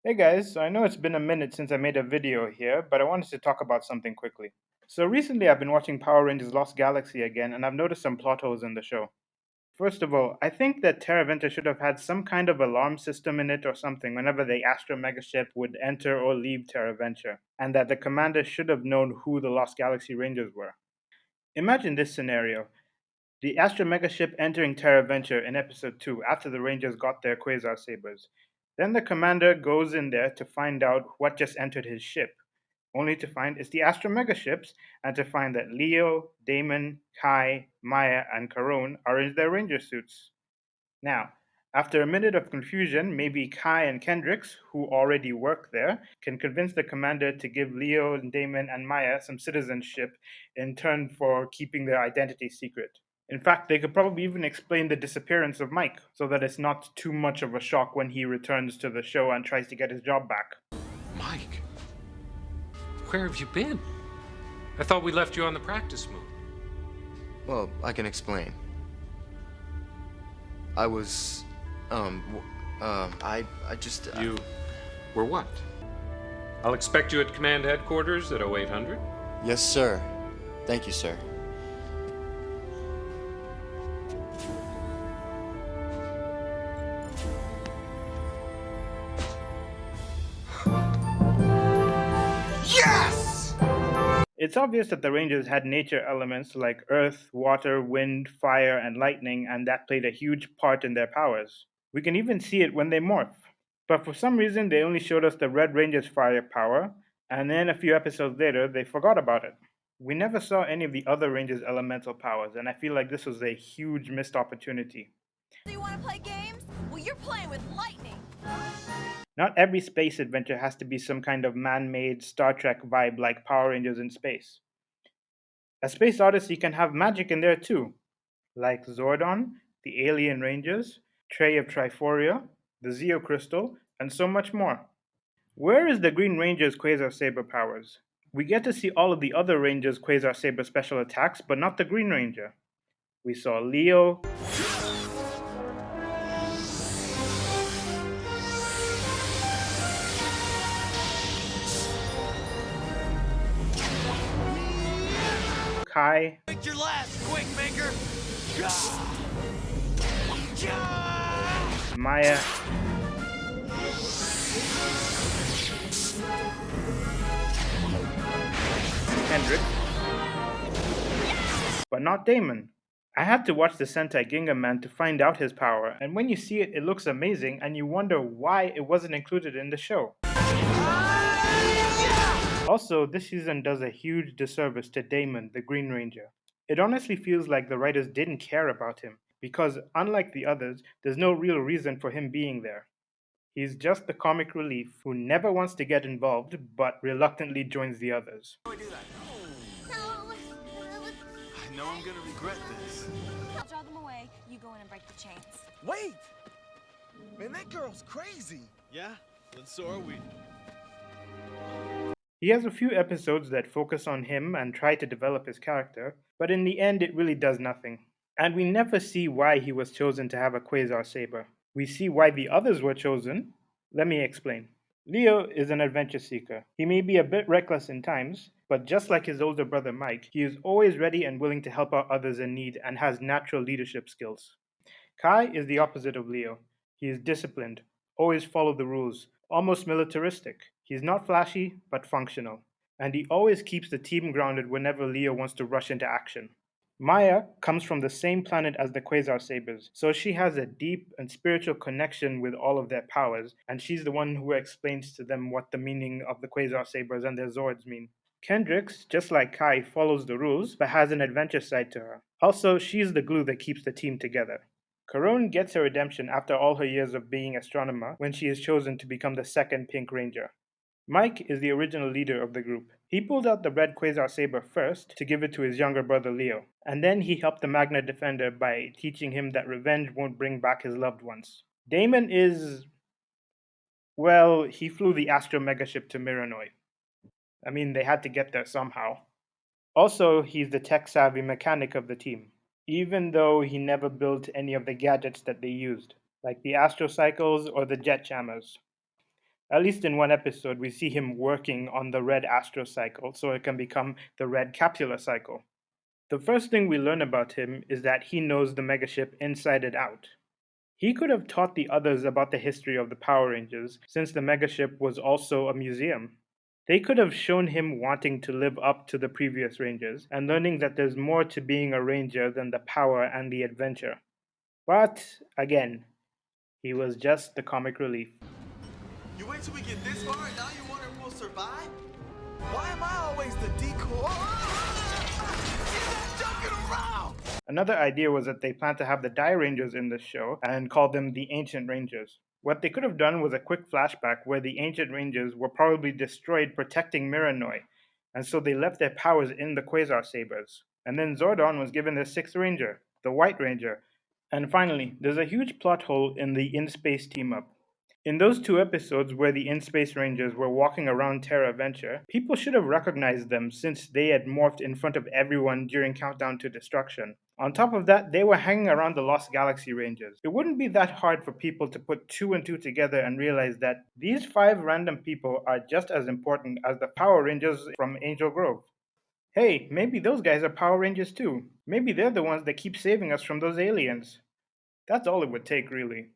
Hey guys, so I know it's been a minute since I made a video here, but I wanted to talk about something quickly. So recently I've been watching Power Rangers Lost Galaxy again, and I've noticed some plot holes in the show. First of all, I think that Terra Venta should have had some kind of alarm system in it or something whenever the Astro Megaship would enter or leave Terra Venture, and that the commander should have known who the Lost Galaxy Rangers were. Imagine this scenario. The Astro Megaship entering Terra Venture in episode 2 after the Rangers got their Quasar Sabers. Then the commander goes in there to find out what just entered his ship, only to find it's the Astro Megaships and to find that Leo, Damon, Kai, Maya, and Karone are in their Ranger suits. Now, after a minute of confusion, maybe Kai and Kendricks, who already work there, can convince the commander to give Leo, Damon, and Maya some citizenship in turn for keeping their identity secret. In fact, they could probably even explain the disappearance of Mike so that it's not too much of a shock when he returns to the show and tries to get his job back. Mike, where have you been? I thought we left you on the practice moon. Well, I can explain. I was, I just. You were what? I'll expect you at command headquarters at 0800. Yes, sir. Thank you, sir. Yes! It's obvious that the Rangers had nature elements like earth, water, wind, fire, and lightning, and that played a huge part in their powers. We can even see it when they morph. But for some reason, they only showed us the Red Ranger's fire power, and then a few episodes later, they forgot about it. We never saw any of the other Rangers' elemental powers, and I feel like this was a huge missed opportunity. Do you want to play games? Well, you're playing with lightning. Not every space adventure has to be some kind of man made Star Trek vibe like Power Rangers in space. A Space Odyssey can have magic in there too, like Zordon, the Alien Rangers, Trey of Triforia, the Zeo Crystal, and so much more. Where is the Green Ranger's Quasar Saber powers? We get to see all of the other Rangers' Quasar Saber special attacks, but not the Green Ranger. We saw Leo, Kai, Make your last, quick maker! Maya, Kendrick, but not Damon. I had to watch the Sentai Ginga Man to find out his power, and when you see it, it looks amazing, and you wonder why it wasn't included in the show. Also, this season does a huge disservice to Damon, the Green Ranger. It honestly feels like the writers didn't care about him, because unlike the others, there's no real reason for him being there. He's just the comic relief who never wants to get involved but reluctantly joins the others. How do I do that? No, I know I'm gonna regret this. I'll draw them away. You go in and break the chains. Wait! Man, that girl's crazy. Yeah, then so are we. He has a few episodes that focus on him and try to develop his character, but in the end it really does nothing. And we never see why he was chosen to have a Quasar Saber. We see why the others were chosen. Let me explain. Leo is an adventure seeker. He may be a bit reckless in times, but just like his older brother Mike, he is always ready and willing to help out others in need and has natural leadership skills. Kai is the opposite of Leo. He is disciplined, always follow the rules, almost militaristic. He's not flashy, but functional. And he always keeps the team grounded whenever Leo wants to rush into action. Maya comes from the same planet as the Quasar Sabers, so she has a deep and spiritual connection with all of their powers, and she's the one who explains to them what the meaning of the Quasar Sabers and their Zords mean. Kendricks, just like Kai, follows the rules, but has an adventure side to her. Also, she's the glue that keeps the team together. Karone gets her redemption after all her years of being astronomer when she is chosen to become the second Pink Ranger. Mike is the original leader of the group. He pulled out the red Quasar Saber first to give it to his younger brother Leo, and then he helped the Magna Defender by teaching him that revenge won't bring back his loved ones. Damon is. Well, he flew the Astro Megaship to Miranoi. I mean, they had to get there somehow. Also, he's the tech savvy mechanic of the team, even though he never built any of the gadgets that they used, like the Astrocycles or the Jet Jammers. At least in one episode, we see him working on the red astro cycle so it can become the red capsular cycle. The first thing we learn about him is that he knows the megaship inside and out. He could have taught the others about the history of the Power Rangers, since the megaship was also a museum. They could have shown him wanting to live up to the previous Rangers and learning that there's more to being a Ranger than the power and the adventure. But, again, he was just the comic relief. You wait till we get this far and now you wonder if we'll survive? Why am I always the decoy? You're joking around! Another idea was that they planned to have the Die Rangers in this show and call them the Ancient Rangers. What they could have done was a quick flashback where the Ancient Rangers were probably destroyed protecting Miranoi, and so they left their powers in the Quasar Sabers. And then Zordon was given the Sixth Ranger, the White Ranger. And finally, there's a huge plot hole in the In-Space team-up. In those 2 episodes where the In-Space Rangers were walking around Terra Venture, people should have recognized them since they had morphed in front of everyone during Countdown to Destruction. On top of that, they were hanging around the Lost Galaxy Rangers. It wouldn't be that hard for people to put 2 and 2 together and realize that these 5 random people are just as important as the Power Rangers from Angel Grove. Hey, maybe those guys are Power Rangers too. Maybe they're the ones that keep saving us from those aliens. That's all it would take, really.